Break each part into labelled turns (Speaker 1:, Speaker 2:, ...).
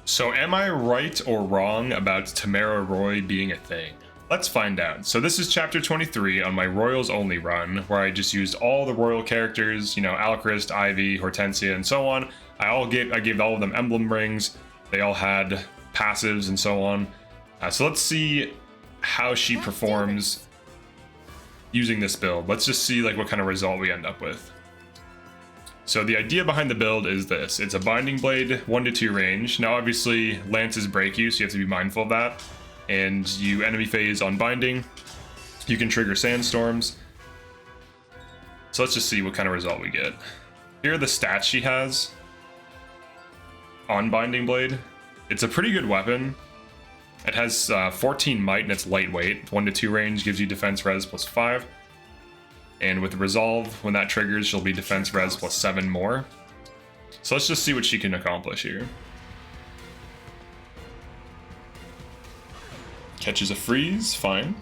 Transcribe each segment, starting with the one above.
Speaker 1: So am I right or wrong about Timeroy being a thing? Let's find out. So this is chapter 23 on my Royals only run, where I just used all the royal characters, you know, Alchrist, Ivy, Hortensia, and so on. I gave all of them emblem rings. They all had passives and so on. So let's see how she performs using this build. Let's just see like what kind of result we end up with. So the idea behind the build is this. It's a binding blade, 1 to 2 range. Now obviously lances break you, so you have to be mindful of that. And you enemy phase on binding. You can trigger sandstorms. So let's just see what kind of result we get. Here are the stats she has on binding blade. It's a pretty good weapon. It has 14 might and it's lightweight. 1 to 2 range gives you defense res plus 5. And with resolve, when that triggers, she'll be defense res plus 7 more. So let's just see what she can accomplish here. Catches a freeze, fine.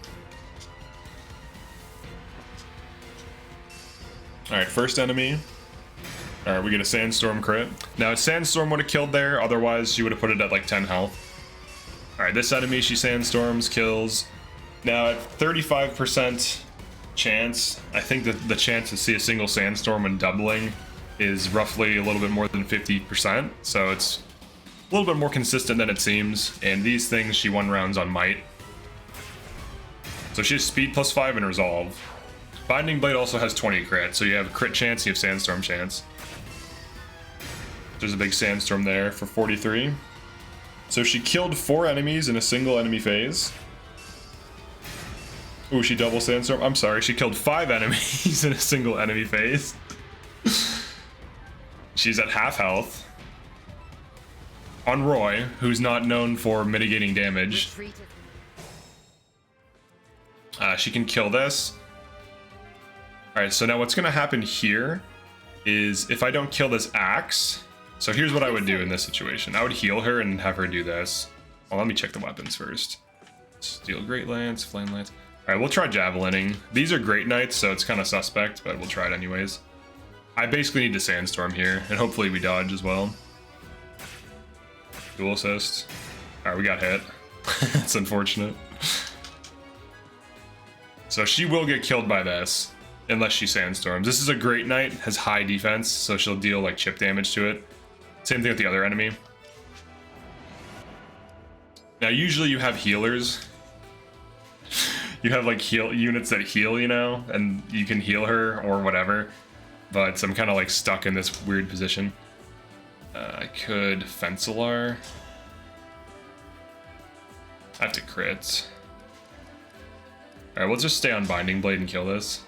Speaker 1: Alright, first enemy. Alright, we get a sandstorm crit. Now a sandstorm would have killed there, otherwise she would have put it at like 10 health. Alright, this enemy she sandstorms, kills. Now at 35% chance, I think that the chance to see a single sandstorm when doubling is roughly a little bit more than 50%, so it's a little bit more consistent than it seems. And these things she won rounds on might, so she has speed plus 5 and resolve. Binding blade also has 20 crit, so you have crit chance, you have sandstorm chance. There's a big sandstorm there for 43. So she killed 4 enemies in a single enemy phase. Ooh, she double sandstorm. I'm sorry, she killed 5 enemies in a single enemy phase. She's at half health. On Roy, who's not known for mitigating damage. She can kill this. Alright, so now what's gonna happen here is if I don't kill this axe. So here's what I would do in this situation. I would heal her and have her do this. Well, let me check the weapons first. Steel Great Lance, Flame Lance. Alright, we'll try Javelining. These are Great Knights, so it's kind of suspect, but we'll try it anyways. I basically need to Sandstorm here, and hopefully we dodge as well. Dual assist. Alright, we got hit. It's unfortunate. So she will get killed by this, unless she Sandstorms. This is a Great Knight, has high defense, so she'll deal like chip damage to it. Same thing with the other enemy. Now usually you have healers. You have like heal units that heal, you know, and you can heal her or whatever. But I'm kind of like stuck in this weird position. I could Fencelar. I have to crit. Alright, we'll just stay on Binding Blade and kill this.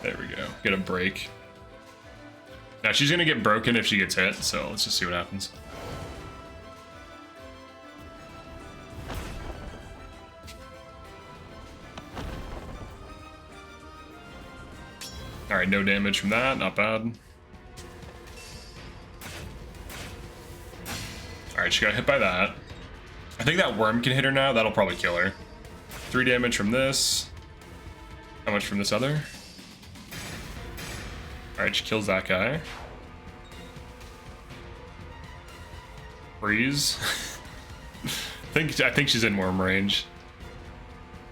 Speaker 1: There we go. Get a break. Now she's gonna get broken if she gets hit, so let's just see what happens. Alright, no damage from that, not bad. Alright, she got hit by that. I think that worm can hit her now, that'll probably kill her. 3 damage from this. How much from this other? Alright, she kills that guy. Freeze. I think she's in worm range.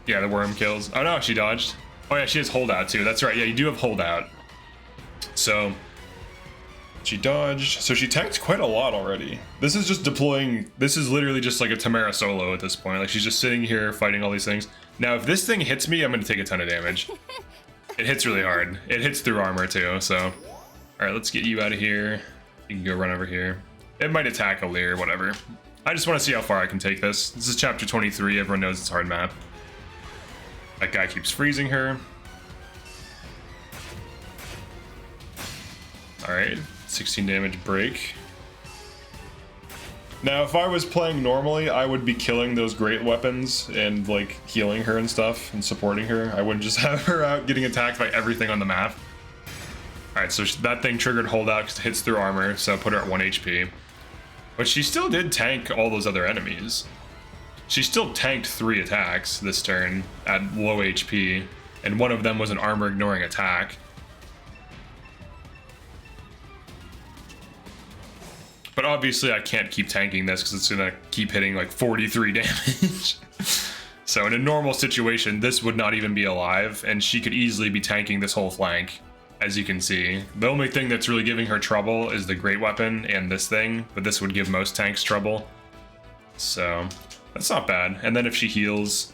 Speaker 1: Yeah, the worm kills. Oh no, she dodged. Oh yeah, she has holdout too. That's right. Yeah, you do have holdout. So she dodged. So she tanked quite a lot already. This is just deploying. This is literally just like a Timerra solo at this point. Like she's just sitting here fighting all these things. Now, if this thing hits me, I'm going to take a ton of damage. It hits really hard. It hits through armor too. So, all right, let's get you out of here. You can go run over here. It might attack a Lear, whatever. I just want to see how far I can take this. This is chapter 23. Everyone knows it's a hard map. That guy keeps freezing her. Alright, 16 damage break. Now, if I was playing normally, I would be killing those great weapons and, like, healing her and stuff and supporting her. I wouldn't just have her out getting attacked by everything on the map. Alright, so that thing triggered holdout because it hits through armor, so put her at 1 HP. But she still did tank all those other enemies. She still tanked 3 attacks this turn at low HP, and one of them was an armor ignoring attack. But obviously I can't keep tanking this because it's gonna keep hitting like 43 damage. So in a normal situation, this would not even be alive, and she could easily be tanking this whole flank, as you can see. The only thing that's really giving her trouble is the great weapon and this thing, but this would give most tanks trouble. So that's not bad. And then if she heals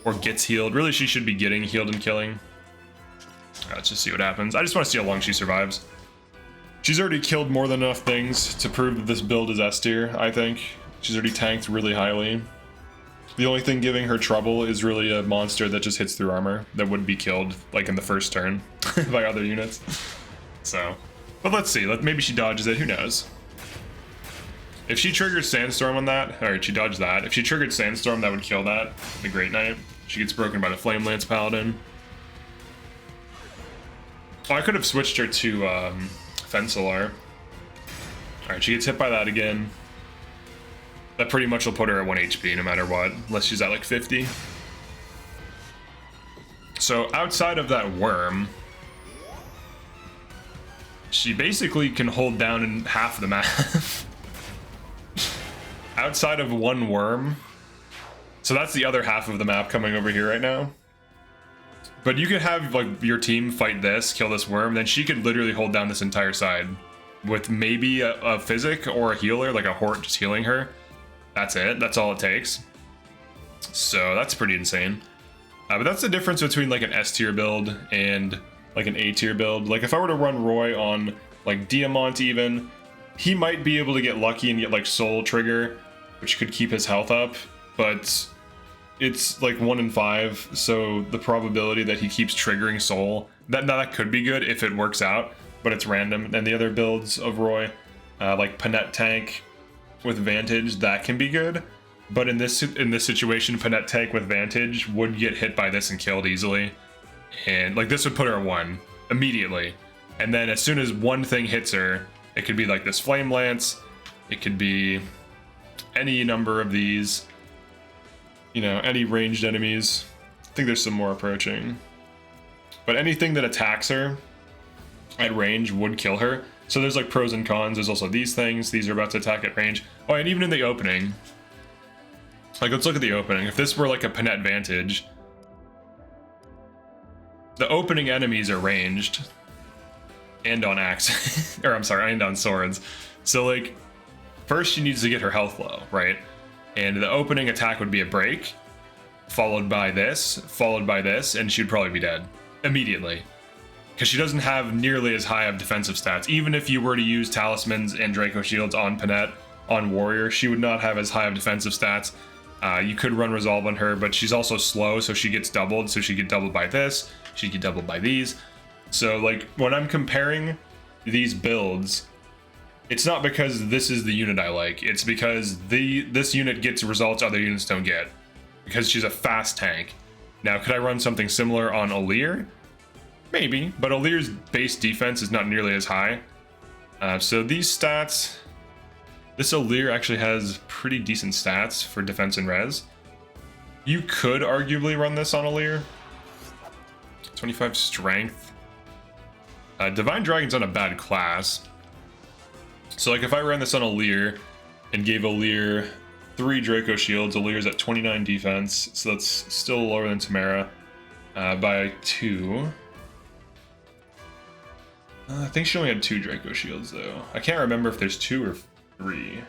Speaker 1: or gets healed, really she should be getting healed and killing. Let's just see what happens. I just want to see how long she survives. She's already killed more than enough things to prove that this build is S tier, I think. She's already tanked really highly. The only thing giving her trouble is really a monster that just hits through armor that wouldn't be killed like in the first turn by other units. So, but let's see. Maybe she dodges it. Who knows? If she triggered Sandstorm on that, alright, she dodged that. If she triggered Sandstorm, that would kill that. The Great Knight. She gets broken by the Flame Lance Paladin. Oh, I could have switched her to Fensalar. Alright, she gets hit by that again. That pretty much will put her at 1 HP no matter what, unless she's at like 50. So outside of that worm, she basically can hold down in half the map. Outside of one worm. So that's the other half of the map coming over here right now. But you could have like your team fight this, kill this worm, then she could literally hold down this entire side with maybe a physic or a healer, like a Hort just healing her. That's it. That's all it takes. So that's pretty insane. But that's the difference between like an S tier build and like an A tier build. Like if I were to run Roy on like Diamant even, he might be able to get lucky and get like Soul Trigger, which could keep his health up, but it's like 1 in 5, so the probability that he keeps triggering Soul, that could be good if it works out, but it's random. And the other builds of Roy, like Panette Tank with Vantage, that can be good, but in this situation, Panette Tank with Vantage would get hit by this and killed easily, and like this would put her at 1 immediately. And then as soon as one thing hits her, it could be like this Flame Lance, it could be any number of these, you know, any ranged enemies. I think there's some more approaching, but anything that attacks her at range would kill her. So there's like pros and cons. There's also these things. These are about to attack at range. Oh, and even in the opening, like let's look at the opening. If this were like a Panette Vantage, the opening enemies are ranged and on axe, or I'm sorry, and on swords. So like first she needs to get her health low, right? And the opening attack would be a break, followed by this, and she'd probably be dead immediately. Because she doesn't have nearly as high of defensive stats. Even if you were to use Talismans and Draco Shields on Panette, on Warrior, she would not have as high of defensive stats. You could run Resolve on her, but she's also slow, so she gets doubled. So she get doubled by this, she get doubled by these. So like when I'm comparing these builds, it's not because this is the unit I like. It's because this unit gets results other units don't get. Because she's a fast tank. Now, could I run something similar on Alir? Maybe, but Alir's base defense is not nearly as high. So these stats, this Alir actually has pretty decent stats for defense and res. You could arguably run this on Alir. 25 strength. Divine Dragon's on a bad class. So like if I ran this on Alir and gave Alir 3 Draco Shields, Alir's at 29 defense, so that's still lower than Timerra by 2. I think she only had 2 Draco Shields though. I can't remember if there's 2 or 3.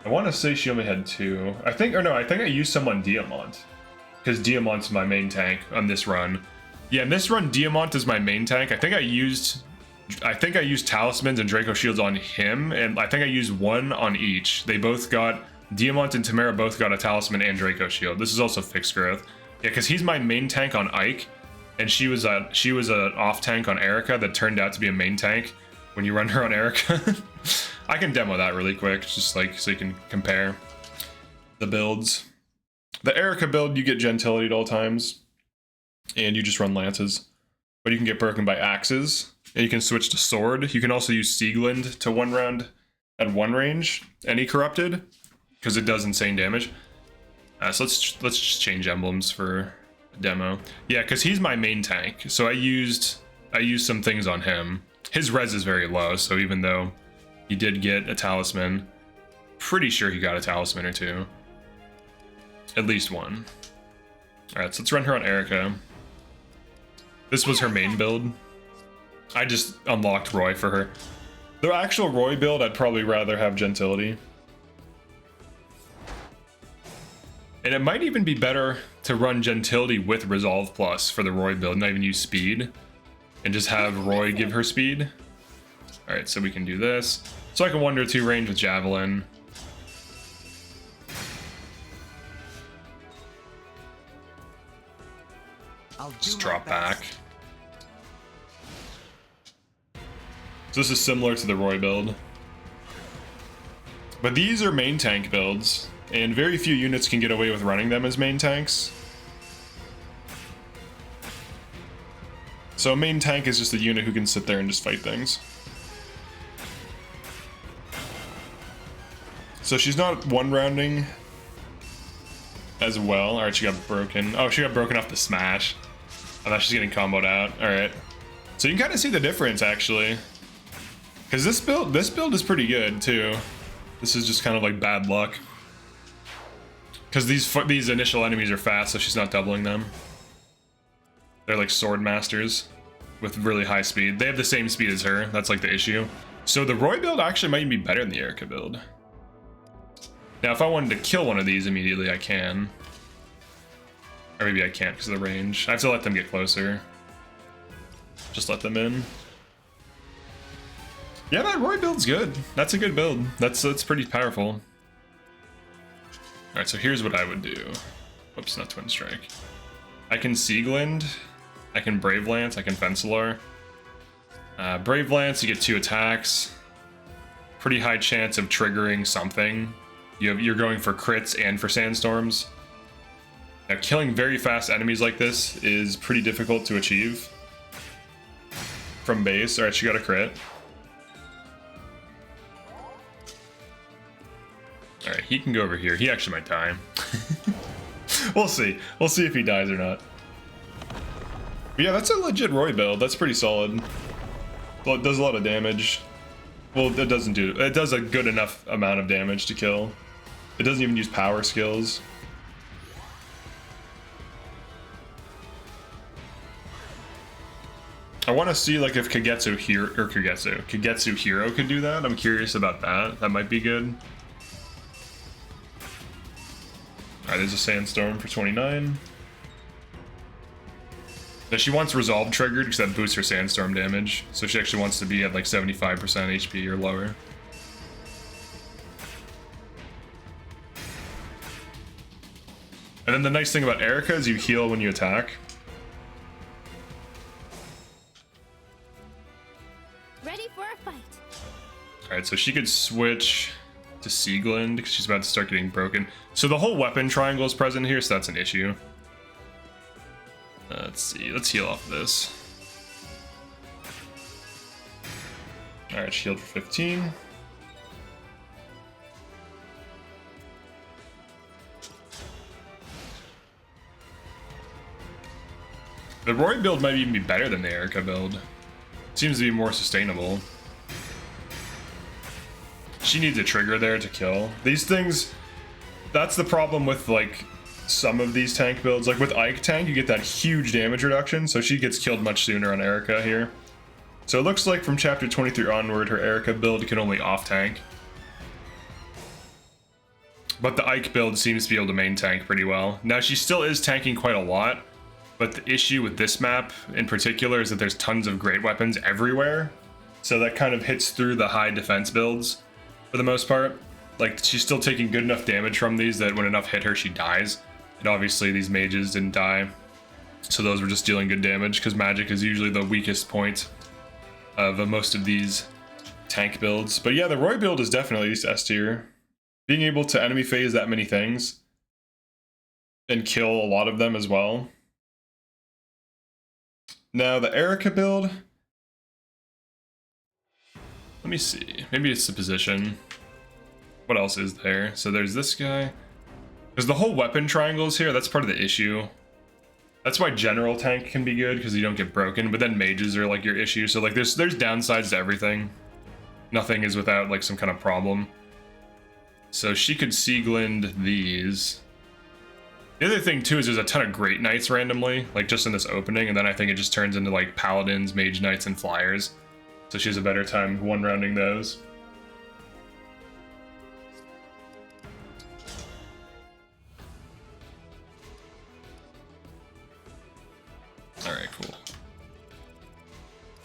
Speaker 1: I want to say she only had 2. I think I used some on Diamant, because Diamant's my main tank on this run. Yeah, in this run, Diamant is my main tank. I think I used Talismans and Draco Shields on him, and I think I used 1 on each. They both got, Diamant and Timerra both got a Talisman and Draco Shield. This is also fixed growth. Yeah, because he's my main tank on Ike, and she was an off tank on Erica that turned out to be a main tank when you run her on Erica. I can demo that really quick, just like so you can compare the builds. The Erica build, you get gentility at all times, and you just run lances, but you can get broken by axes. And you can switch to sword. You can also use Sieglind to 1 round at 1 range, any corrupted, because it does insane damage. So let's just change emblems for a demo. Yeah, because he's my main tank, so I used some things on him. His res is very low, so even though He did get a talisman. Pretty sure he got a talisman or two. At least one. Alright, so let's run her on Erica. This was her main build. I just unlocked Roy for her. The actual Roy build, I'd probably rather have Gentility. And it might even be better to run Gentility with Resolve Plus for the Roy build, not even use speed. And just have Roy give her speed. Alright, so we can do this. So I can 1-2 range with Javelin. Just drop back. So this is similar to the Roy build. But these are main tank builds, and very few units can get away with running them as main tanks. So a main tank is just a unit who can sit there and just fight things. So she's not one-rounding as well. Alright, she got broken. Oh, she got broken off the smash. I thought she's getting comboed out. Alright. So you can kind of see the difference, actually. Because this build is pretty good, too. This is just kind of like bad luck. Because these initial enemies are fast, so she's not doubling them. They're like sword masters with really high speed. They have the same speed as her. That's like the issue. So the Roy build actually might be better than the Erica build. Now, if I wanted to kill one of these immediately, I can. Or maybe I can't because of the range. I have to let them get closer. Just let them in. Yeah, that Roy build's good. That's a good build. That's pretty powerful. Alright, so here's what I would do. Whoops, not Twin Strike. I can Sieglind. I can Brave Lance. I can Fencelar. Brave Lance, you get 2 attacks. Pretty high chance of triggering something. You're going for crits and for sandstorms. Now, killing very fast enemies like this is pretty difficult to achieve from base. Alright, she got a crit. Alright, he can go over here. He actually might die. We'll see. We'll see if he dies or not. But yeah, that's a legit Roy build. That's pretty solid. Well, it does a lot of damage. Well, it doesn't do... It does a good enough amount of damage to kill. It doesn't even use power skills. I want to see like if Kagetsu Hero could do that. I'm curious about that. That might be good. Alright, there's a Sandstorm for 29. Now she wants Resolve triggered because that boosts her Sandstorm damage. So she actually wants to be at like 75% HP or lower. And then the nice thing about Erica is you heal when you attack.
Speaker 2: Ready for a fight.
Speaker 1: Alright, so she could switch to Sieglind because she's about to start getting broken. So the whole weapon triangle is present here, so that's an issue. Let's see, let's heal off of this. Alright, she healed for 15. The Roy build might even be better than the Erica build. Seems to be more sustainable. She needs a trigger there to kill. These things, that's the problem with like some of these tank builds. Like with Ike tank, you get that huge damage reduction, so she gets killed much sooner on Erica here. So it looks like from chapter 23 onward, her Erica build can only off tank. But the Ike build seems to be able to main tank pretty well. Now she still is tanking quite a lot, but the issue with this map in particular is that there's tons of great weapons everywhere. So that kind of hits through the high defense builds for the most part. Like she's still taking good enough damage from these that when enough hit her, she dies. And obviously these mages didn't die. So those were just dealing good damage because magic is usually the weakest point of most of these tank builds. But yeah, the Roy build is definitely at least S tier. Being able to enemy phase that many things and kill a lot of them as well. Now the Erica build, let me see, maybe it's the position. What else is there? So there's this guy. There's the whole weapon triangles here, that's part of the issue. That's why general tank can be good, because you don't get broken, but then mages are like your issue. So like there's downsides to everything. Nothing is without like some kind of problem. So she could Sieglind these. The other thing too is there's a ton of Great Knights randomly, like just in this opening, and then I think it just turns into like Paladins, Mage Knights, and Flyers. So she has a better time one-rounding those. Alright, cool.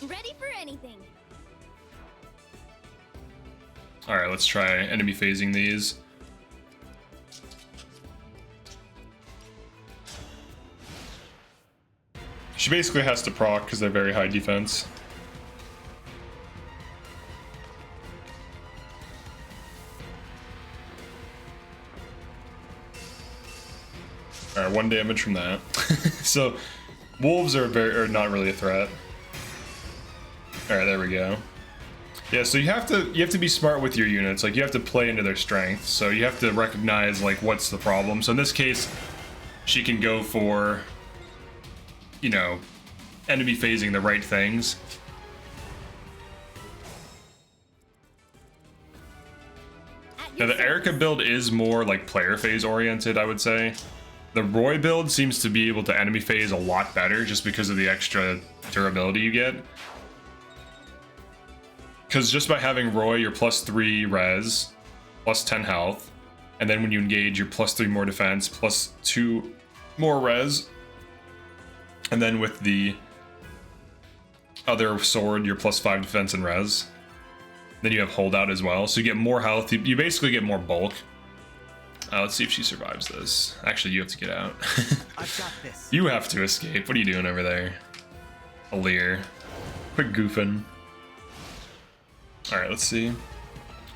Speaker 2: Ready for anything.
Speaker 1: Alright, let's try enemy phasing these. She basically has to proc because they're very high defense. Alright, 1 damage from that. So, wolves are not really a threat. Alright, there we go. Yeah, so you have to be smart with your units. Like, you have to play into their strength. So you have to recognize, like, what's the problem. So in this case, she can go for, you know, enemy phasing the right things. Now, the Erica build is more, like, player phase oriented, I would say. The Roy build seems to be able to enemy phase a lot better just because of the extra durability you get. Because just by having Roy, you're +3 res, +10 health, and then when you engage, you're +3 more defense, +2 more res, and then with the other sword, you're +5 defense and res. Then you have holdout as well, so you get more health. You basically get more bulk. Let's see if she survives this. Actually, you have to get out.
Speaker 3: I've got this.
Speaker 1: You have to escape. What are you doing over there? Alir. Quick goofing. Alright, let's see.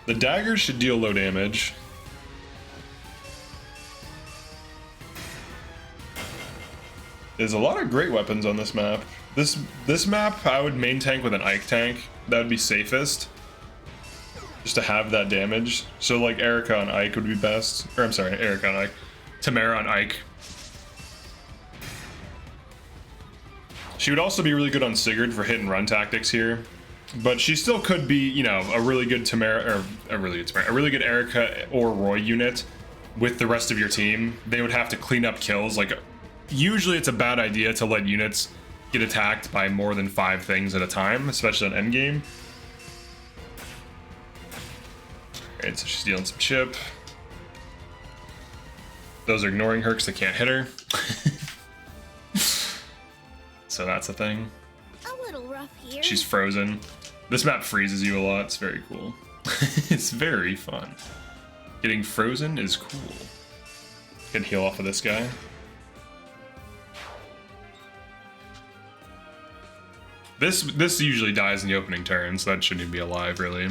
Speaker 1: The daggers should deal low damage. There's a lot of great weapons on this map. This map, I would main tank with an Ike tank. That would be safest. Just to have that damage. So like Erica on Ike would be best. Or I'm sorry, Erica on Ike. Timerra on Ike. She would also be really good on Sigurd for hit and run tactics here. But she still could be, you know, a really good Timerra, or a really good Erica or Roy unit with the rest of your team. They would have to clean up kills. Like, usually it's a bad idea to let units get attacked by more than 5 things at a time, especially on endgame. Alright, so she's dealing some chip. Those are ignoring her because they can't hit her. So that's a thing.
Speaker 2: A little rough here.
Speaker 1: She's frozen. This map freezes you a lot. It's very cool. It's very fun. Getting frozen is cool. Can heal off of this guy. This usually dies in the opening turn, so that shouldn't even be alive, really.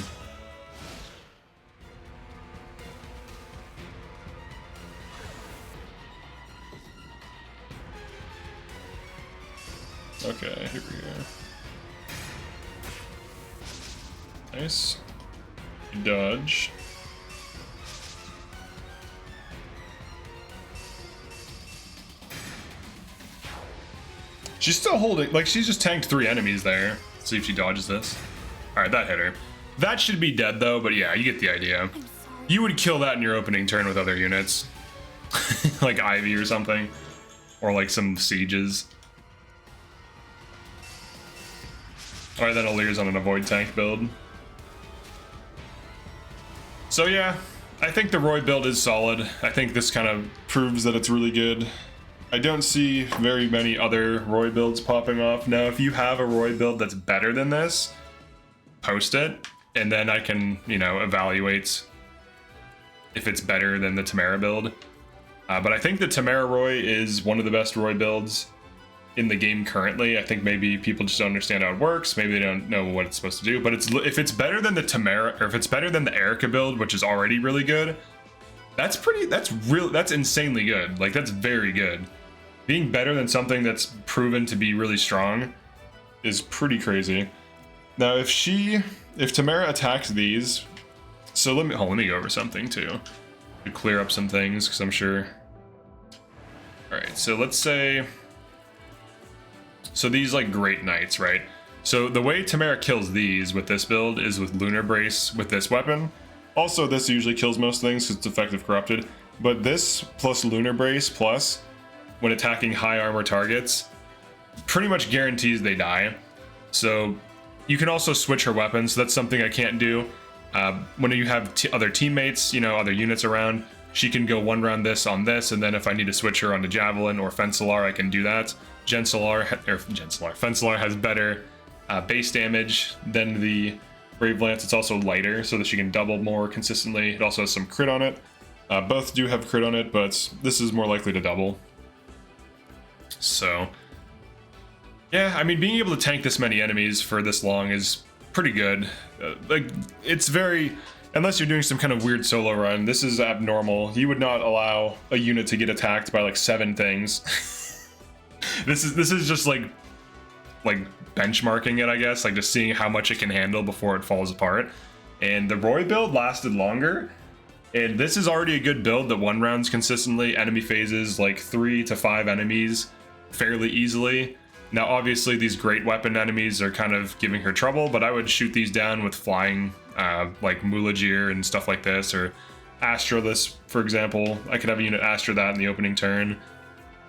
Speaker 1: Okay, here we go. Nice. You dodge. She's still holding, like, she's just tanked 3 enemies there. Let's see if she dodges this. Alright, that hit her. That should be dead though, but yeah, you get the idea. You would kill that in your opening turn with other units. Like Ivy or something. Or like some sieges. Alright, then Alir's on an avoid tank build. So yeah, I think the Roy build is solid. I think this kind of proves that it's really good. I don't see very many other Roy builds popping off. Now, if you have a Roy build that's better than this, post it, and then I can, you know, evaluate if it's better than the Timerra build. But I think the Timerra Roy is one of the best Roy builds in the game currently. I think maybe people just don't understand how it works. Maybe they don't know what it's supposed to do. But if it's better than the Timerra, or if it's better than the Erica build, which is already really good, that's insanely good. Like, that's very good. Being better than something that's proven to be really strong is pretty crazy. Now, if Timerra attacks these, so let me go over something too to clear up some things, because I'm sure. All right, so let's say, so these like Great Knights, right? So the way Timerra kills these with this build is with Lunar Brace with this weapon. Also, this usually kills most things because it's effective corrupted. But this plus Lunar Brace plus when attacking high armor targets pretty much guarantees they die. So you can also switch her weapons. So that's something I can't do. When you have other teammates, other units around, she can go one round this on this, and then if I need to switch her onto Javelin or Fencelar, I can do that. Fencelar has better base damage than the Brave Lance. It's also lighter, so that she can double more consistently. It also has some crit on it. Both do have crit on it, but this is more likely to double. So, yeah, I mean, being able to tank this many enemies for this long is pretty good. It's very... Unless you're doing some kind of weird solo run, this is abnormal. You would not allow a unit to get attacked by like 7 things. This is just like benchmarking it, I guess, like just seeing how much it can handle before it falls apart. And the Roy build lasted longer, and this is already a good build that one rounds consistently, enemy phases like 3 to 5 enemies fairly easily. Now obviously these great weapon enemies are kind of giving her trouble, but I would shoot these down with flying like Mulagir and stuff like this, or Astra this, for example. I could have a unit Astra that in the opening turn.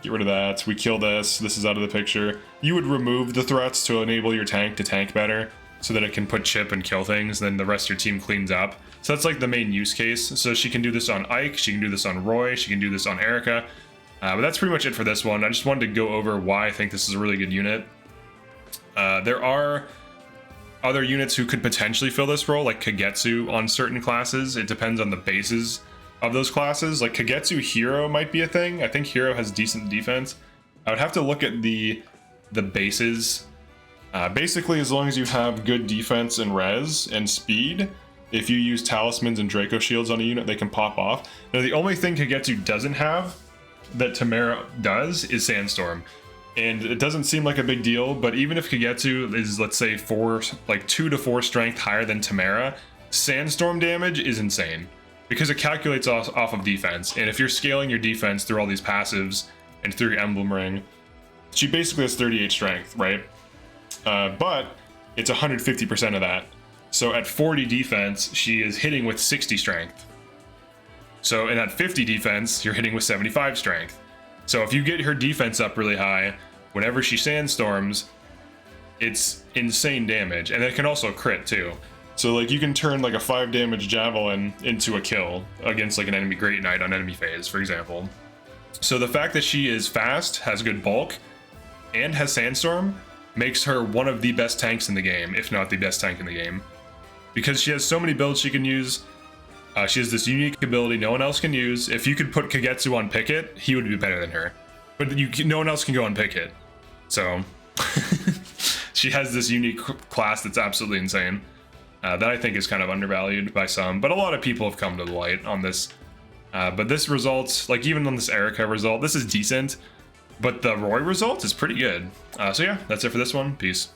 Speaker 1: Get rid of that. We kill this. This is out of the picture. You would remove the threats to enable your tank to tank better so that it can put chip and kill things, then the rest of your team cleans up. So that's like the main use case. So she can do this on Ike, she can do this on Roy, she can do this on Erica. But that's pretty much it for this one. I just wanted to go over why I think this is a really good unit. There are other units who could potentially fill this role, like Kagetsu on certain classes. It depends on the bases of those classes. Like Kagetsu Hero might be a thing. I think Hero has decent defense. I would have to look at the bases. Basically, as long as you have good defense and res and speed, if you use talismans and Draco shields on a unit, they can pop off. Now, the only thing Kagetsu doesn't have that Timerra does is Sandstorm. And it doesn't seem like a big deal, but even if Kagetsu is, let's say, 2 to 4 strength higher than Timerra, Sandstorm damage is insane because it calculates off of defense. And if you're scaling your defense through all these passives and through your Emblem Ring, she basically has 38 strength, right? But it's 150% of that. So at 40 defense, she is hitting with 60 strength. So and at 50 defense, you're hitting with 75 strength. So if you get her defense up really high, whenever she sandstorms, it's insane damage. And it can also crit too. So like you can turn like a 5 damage javelin into a kill against like an enemy Great Knight on enemy phase, for example. So the fact that she is fast, has good bulk, and has sandstorm makes her one of the best tanks in the game, if not the best tank in the game. Because she has so many builds she can use. She has this unique ability no one else can use. If you could put Kagetsu on Picket, he would be better than her. But no one else can go on Picket. So she has this unique class that's absolutely insane. That I think is kind of undervalued by some. But a lot of people have come to the light on this. But this result, like even on this Erica result, this is decent. But the Roy result is pretty good. So yeah, that's it for this one. Peace.